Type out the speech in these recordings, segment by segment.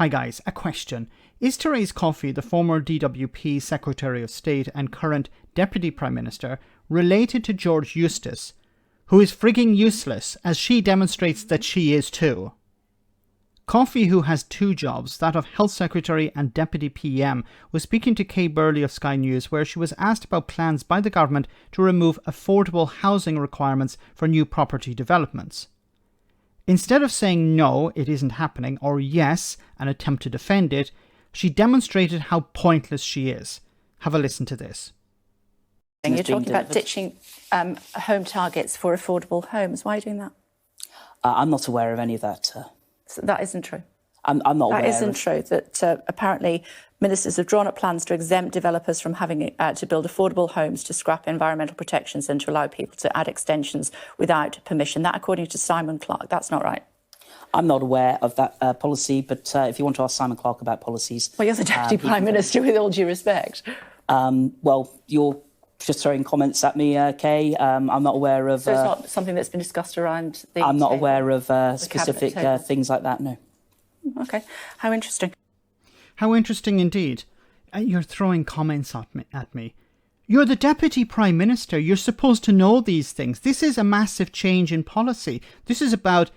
Hi guys, a question. Is Therese Coffey, the former DWP Secretary of State and current Deputy Prime Minister, related to George Eustace, who is frigging useless, as she demonstrates that she is too? Coffey, who has two jobs, that of Health Secretary and Deputy PM, was speaking to Kay Burley of Sky News, where she was asked about plans by the government to remove affordable housing requirements for new property developments. Instead of saying no, it isn't happening, or yes, and attempt to defend it, she demonstrated how pointless she is. Have a listen to this. You're talking about ditching home targets for affordable homes. Why are you doing that? I'm not aware of any of that. So that isn't true. I'm not aware. That isn't true. That apparently ministers have drawn up plans to exempt developers from having to build affordable homes, to scrap environmental protections and to allow people to add extensions without permission. That, according to Simon Clarke, that's not right. I'm not aware of that policy, but if you want to ask Simon Clarke about policies... Well, you're the Deputy Prime Minister, with all due respect. Well, you're just throwing comments at me, Kay. I'm not aware of... So it's not something that's been discussed around the... I'm not aware of specific things like that, no. OK. How interesting. How interesting indeed. You're throwing comments at me. You're the Deputy Prime Minister. You're supposed to know these things. This is a massive change in policy. This is about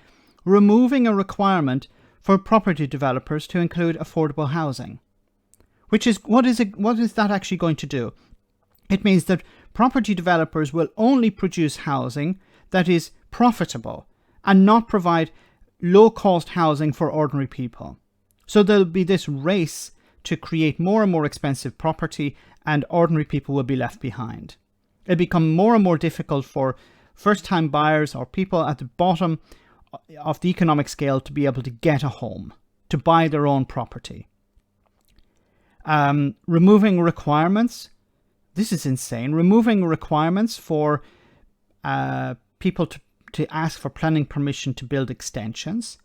removing a requirement for property developers to include affordable housing. Which is, what is that actually going to do? It means that property developers will only produce housing that is profitable and not provide low-cost housing for ordinary people. So there'll be this race to create more and more expensive property, and ordinary people will be left behind. It'll become more and more difficult for first-time buyers or people at the bottom of the economic scale to be able to get a home, to buy their own property. Removing requirements. This is insane. Removing requirements for people to ask for planning permission to build extensions.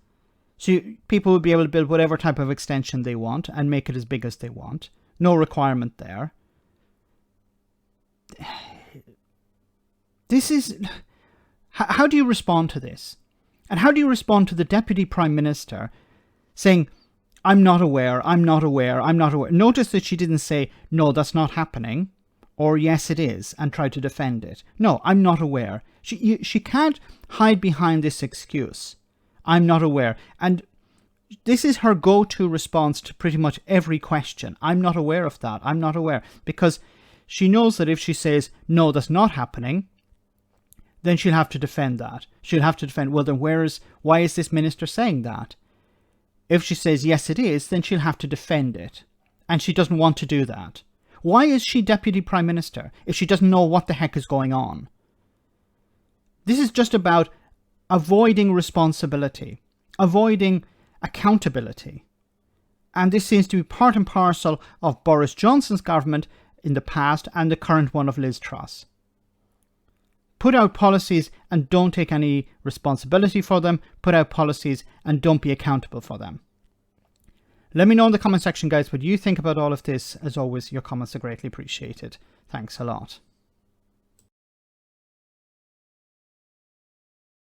So people will be able to build whatever type of extension they want and make it as big as they want. No requirement there. This is... How do you respond to this? And how do you respond to the Deputy Prime Minister saying, I'm not aware, I'm not aware, I'm not aware. Notice that she didn't say, no, that's not happening, or yes, it is, and try to defend it. No, I'm not aware. She can't hide behind this excuse. I'm not aware. And this is her go-to response to pretty much every question. I'm not aware of that. I'm not aware. Because she knows that if she says, no, that's not happening, then she'll have to defend that. She'll have to defend, well, then why is this minister saying that? If she says, yes, it is, then she'll have to defend it. And she doesn't want to do that. Why is she Deputy Prime Minister if she doesn't know what the heck is going on? This is just about avoiding responsibility, avoiding accountability. And this seems to be part and parcel of Boris Johnson's government in the past and the current one of Liz Truss. Put out policies and don't take any responsibility for them. Put out policies and don't be accountable for them. Let me know in the comment section, guys, what you think about all of this. As always, your comments are greatly appreciated. Thanks a lot.